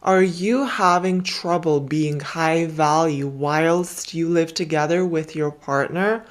Are you having trouble being high value whilst you live together with your partner?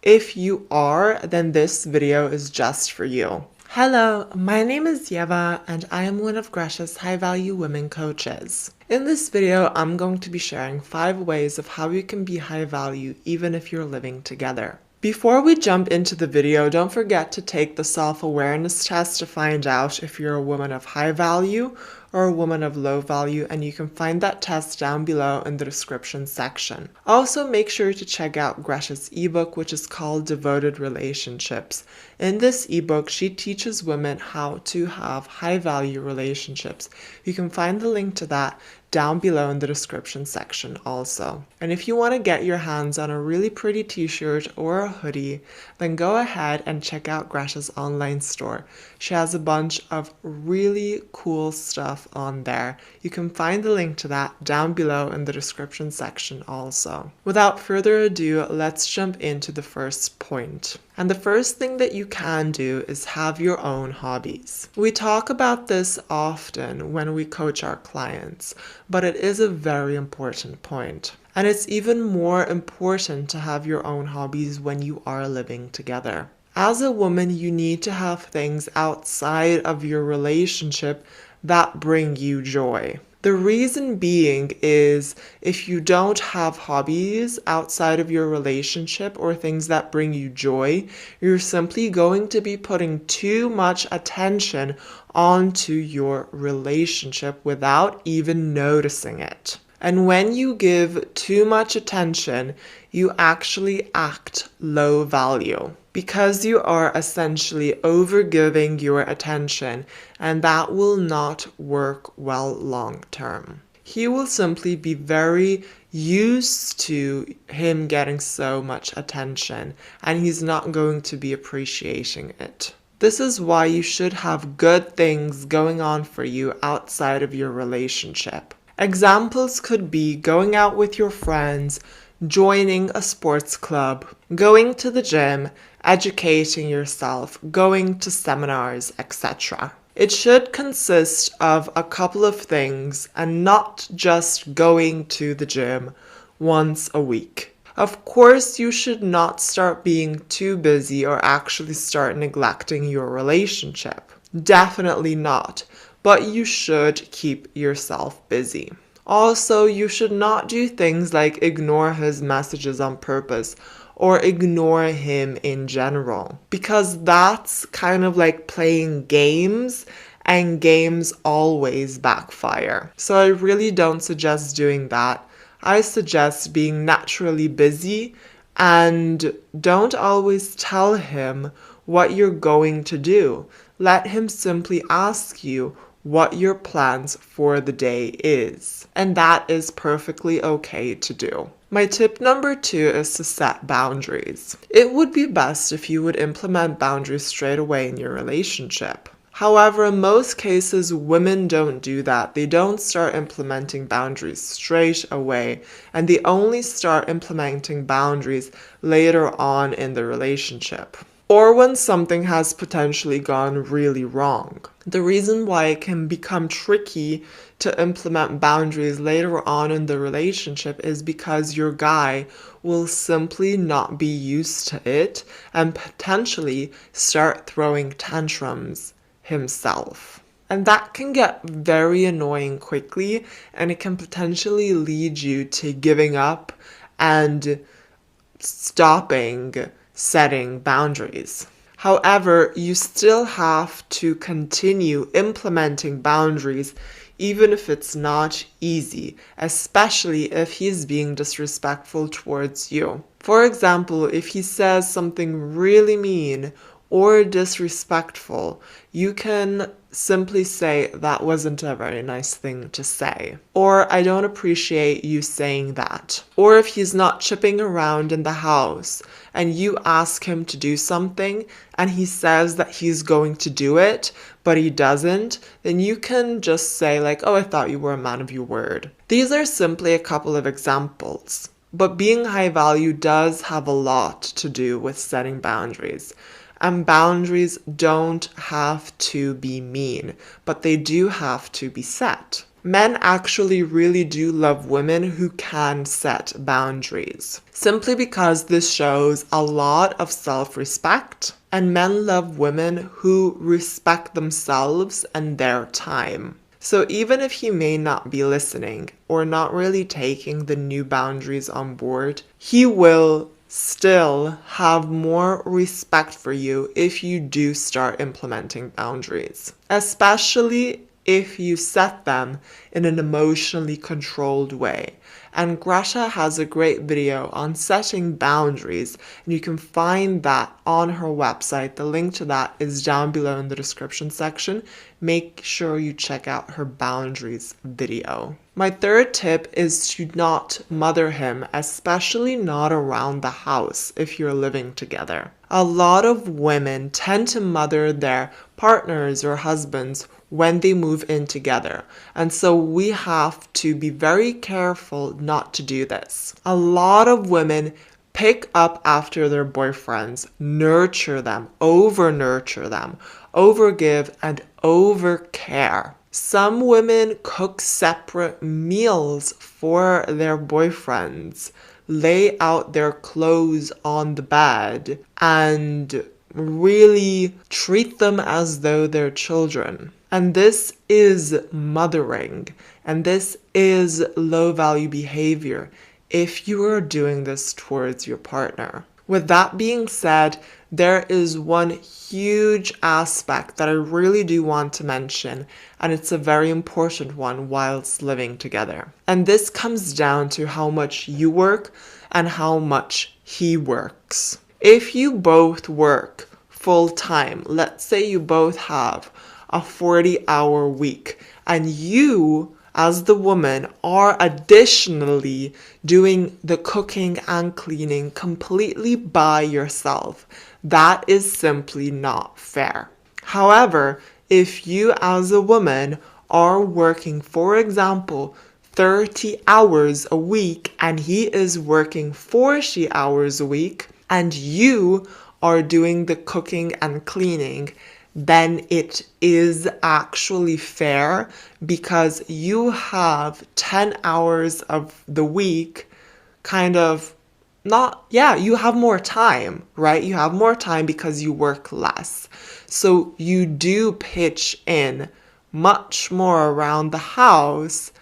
If you are, then this video is just for you. Hello, my name is Yeva and I am one of Gresh's high value women coaches. In this video, I'm going to be sharing 5 ways of how you can be high value even if you're living together. Before we jump into the video, don't forget to take the self-awareness test to find out if you're a woman of high value or a woman of low value, and you can find that test down below in the description section. Also, make sure to check out Gresh's ebook, which is called Devoted Relationships. In this ebook, she teaches women how to have high value relationships. You can find the link to that down below in the description section also. And if you want to get your hands on a really pretty t-shirt or a hoodie, then go ahead and check out Gresh's online store. She has a bunch of really cool stuff on there. You can find the link to that down below in the description section also. Without further ado, let's jump into the first point. And the first thing that you can do is have your own hobbies. We talk about this often when we coach our clients, but it is a very important point. And it's even more important to have your own hobbies when you are living together. As a woman, you need to have things outside of your relationship that bring you joy. The reason being is if you don't have hobbies outside of your relationship or things that bring you joy, you're simply going to be putting too much attention onto your relationship without even noticing it. And when you give too much attention, you actually act low value because you are essentially overgiving your attention, and that will not work well long term. He will simply be very used to him getting so much attention, and he's not going to be appreciating it. This is why you should have good things going on for you outside of your relationship. Examples could be going out with your friends, joining a sports club, going to the gym, educating yourself, going to seminars, etc. It should consist of a couple of things and not just going to the gym once a week. Of course, you should not start being too busy or actually start neglecting your relationship. Definitely not. But you should keep yourself busy. Also, you should not do things like ignore his messages on purpose or ignore him in general, because that's kind of like playing games, and games always backfire. So I really don't suggest doing that. I suggest being naturally busy and don't always tell him what you're going to do. Let him simply ask you what your plans for the day is. And that is perfectly okay to do. My tip number 2 is to set boundaries. It would be best if you would implement boundaries straight away in your relationship. However, in most cases, women don't do that. They don't start implementing boundaries straight away, and they only start implementing boundaries later on in the relationship, or when something has potentially gone really wrong. The reason why it can become tricky to implement boundaries later on in the relationship is because your guy will simply not be used to it and potentially start throwing tantrums himself. And that can get very annoying quickly, and it can potentially lead you to giving up and stopping setting boundaries. However, you still have to continue implementing boundaries even if it's not easy, especially if he's being disrespectful towards you. For example, if he says something really mean or disrespectful, you can simply say, "That wasn't a very nice thing to say," or "I don't appreciate you saying that." Or if he's not chipping around in the house and you ask him to do something and he says that he's going to do it but he doesn't, then you can just say like, "Oh, I thought you were a man of your word." These are simply a couple of examples, but being high value does have a lot to do with setting boundaries. And boundaries don't have to be mean, but they do have to be set. Men actually really do love women who can set boundaries, simply because this shows a lot of self-respect, and men love women who respect themselves and their time. So even if he may not be listening or not really taking the new boundaries on board, he will still have more respect for you if you do start implementing boundaries, especially if you set them in an emotionally controlled way. And Greta has a great video on setting boundaries, and you can find that on her website. The link to that is down below in the description section. Make sure you check out her boundaries video. My third tip is to not mother him, especially not around the house if you're living together. A lot of women tend to mother their partners or husbands when they move in together. And so we have to be very careful not to do this. A lot of women pick up after their boyfriends, nurture them, over-nurture them, overgive, and overcare. Some women cook separate meals for their boyfriends, lay out their clothes on the bed, and really treat them as though they're children. And this is mothering, and this is low value behavior if you are doing this towards your partner. With that being said, there is one huge aspect that I really do want to mention, and it's a very important one whilst living together. And this comes down to how much you work and how much he works. If you both work full time, let's say you both have a 40-hour week, and you as the woman are additionally doing the cooking and cleaning completely by yourself, that is simply not fair. However, if you as a woman are working, for example, 30 hours a week and he is working 40 hours a week and you are doing the cooking and cleaning, then it is actually fair because you have 10 hours of the week kind of you have more time, right? You have more time because you work less. So you do pitch in much more around the house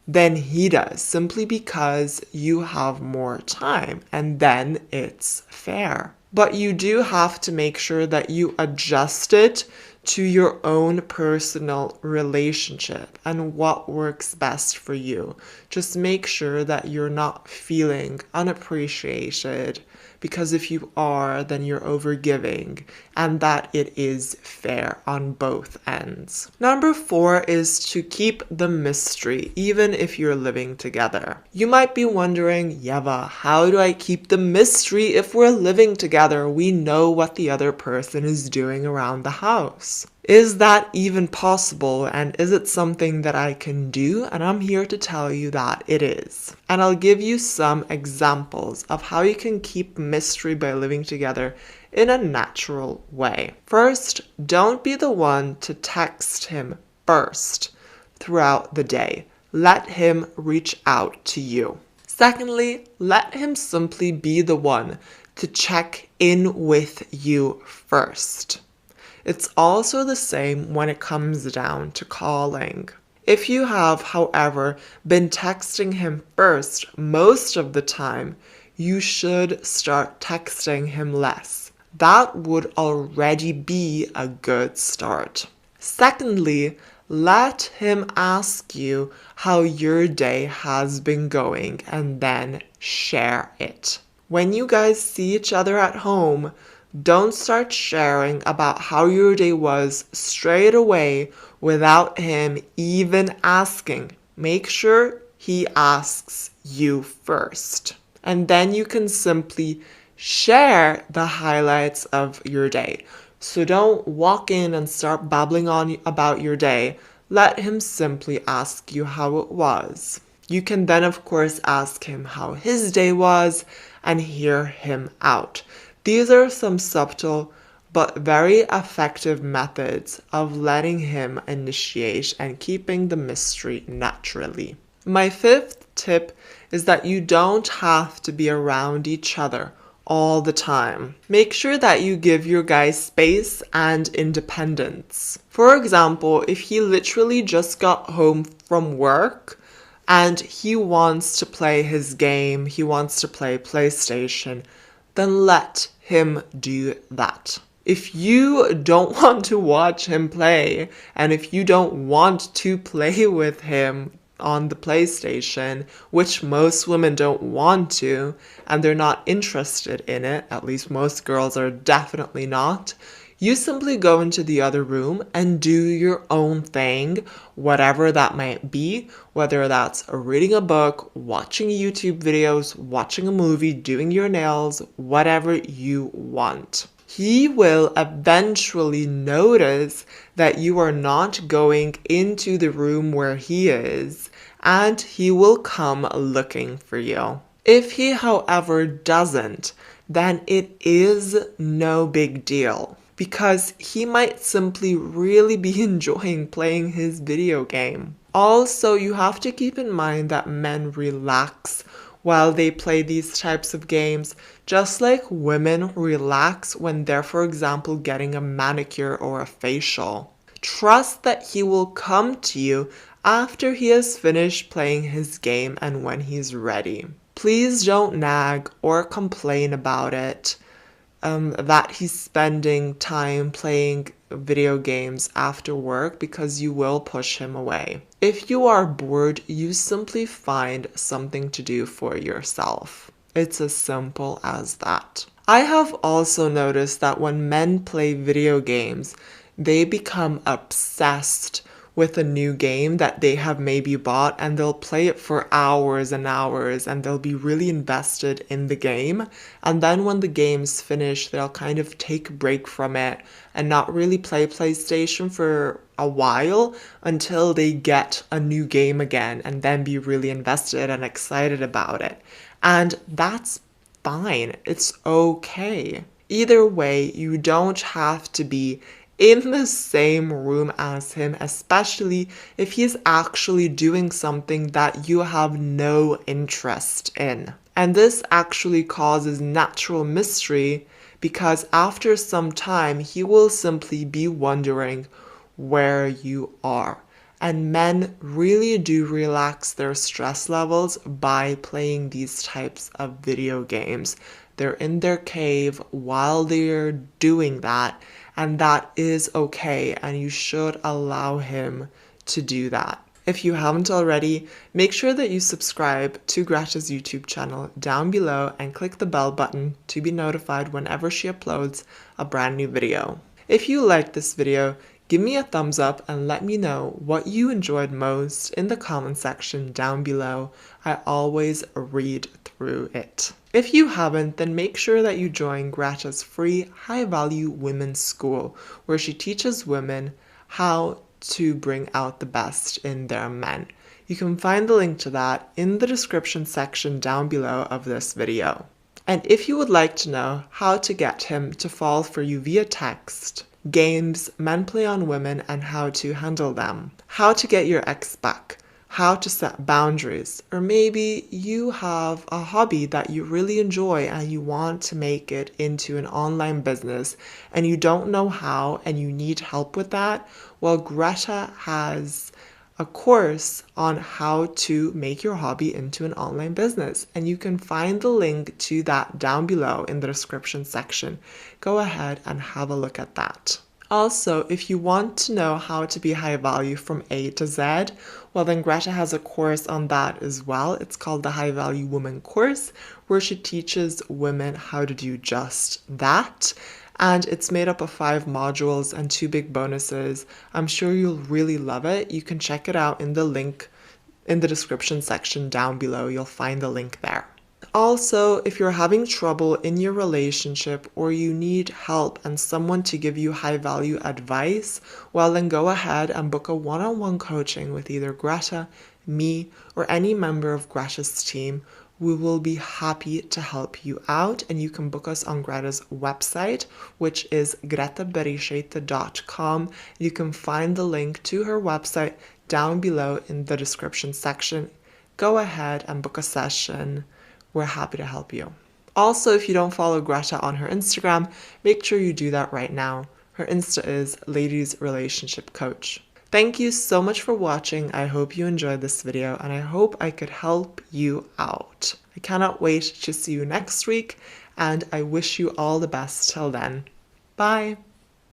than he does, simply because you have more time, and then it's fair. But you do have to make sure that you adjust it to your own personal relationship and what works best for you. Just make sure that you're not feeling unappreciated, because if you are, then you're overgiving, and that it is fair on both ends. Number 4 is to keep the mystery, even if you're living together. You might be wondering, Yeva, how do I keep the mystery if we're living together? We know what the other person is doing around the house. Is that even possible, and is it something that I can do? And I'm here to tell you that it is. And I'll give you some examples of how you can keep mystery by living together in a natural way. First, don't be the one to text him first throughout the day. Let him reach out to you. Secondly, let him simply be the one to check in with you first. It's also the same when it comes down to calling. If you have, however, been texting him first most of the time, you should start texting him less. That would already be a good start. Secondly, let him ask you how your day has been going and then share it. When you guys see each other at home, don't start sharing about how your day was straight away without him even asking. Make sure he asks you first. And then you can simply share the highlights of your day. So don't walk in and start babbling on about your day. Let him simply ask you how it was. You can then, of course, ask him how his day was and hear him out. These are some subtle but very effective methods of letting him initiate and keeping the mystery naturally. My fifth tip is that you don't have to be around each other all the time. Make sure that you give your guy space and independence. For example, if he literally just got home from work and he wants to play his game, he wants to play PlayStation, then let him do that. If you don't want to watch him play, and if you don't want to play with him on the PlayStation, which most women don't want to, and they're not interested in it, at least most girls are definitely not, you simply go into the other room and do your own thing, whatever that might be, whether that's reading a book, watching YouTube videos, watching a movie, doing your nails, whatever you want. He will eventually notice that you are not going into the room where he is, and he will come looking for you. If he, however, doesn't, then it is no big deal, because he might simply really be enjoying playing his video game. Also, you have to keep in mind that men relax while they play these types of games, just like women relax when they're, for example, getting a manicure or a facial. Trust that he will come to you after he has finished playing his game and when he's ready. Please don't nag or complain about it, that he's spending time playing video games after work, because you will push him away. If you are bored, you simply find something to do for yourself. It's as simple as that. I have also noticed that when men play video games, they become obsessed with a new game that they have maybe bought, and they'll play it for hours and hours, and they'll be really invested in the game. And then when the game's finished, they'll kind of take a break from it and not really play PlayStation for a while until they get a new game again, and then be really invested and excited about it. And that's fine. It's okay. Either way, you don't have to be in the same room as him, especially if he's actually doing something that you have no interest in. And this actually causes natural mystery, because after some time, he will simply be wondering where you are. And men really do relax their stress levels by playing these types of video games. They're in their cave while they're doing that, and that is okay, and you should allow him to do that. If you haven't already, make sure that you subscribe to Greta's YouTube channel down below and click the bell button to be notified whenever she uploads a brand new video. If you liked this video, give me a thumbs up and let me know what you enjoyed most in the comment section down below. I always read through it. If you haven't, then make sure that you join Greta's free high-value women's school, where she teaches women how to bring out the best in their men. You can find the link to that in the description section down below of this video. And if you would like to know how to get him to fall for you via text, games men play on women and how to handle them, how to get your ex back, how to set boundaries, or maybe you have a hobby that you really enjoy and you want to make it into an online business and you don't know how and you need help with that, well, Greta has a course on how to make your hobby into an online business, and you can find the link to that down below in the description section. Go ahead and have a look at that. Also, if you want to know how to be high value from A to Z, well, then Greta has a course on that as well. It's called the High Value Woman course, where she teaches women how to do just that. And it's made up of 5 modules and 2 big bonuses. I'm sure you'll really love it. You can check it out in the link in the description section down below. You'll find the link there. Also, if you're having trouble in your relationship or you need help and someone to give you high value advice, well, then go ahead and book a one-on-one coaching with either Greta, me, or any member of Greta's team, we will be happy to help you out, and you can book us on Greta's website, which is gretaberishaite.com. You can find the link to her website down below in the description section. Go ahead and book a session. We're happy to help you. Also, if you don't follow Greta on her Instagram, make sure you do that right now. Her Insta is Ladies Relationship Coach. Thank you so much for watching. I hope you enjoyed this video, and I hope I could help you out. I cannot wait to see you next week, and I wish you all the best till then. Bye!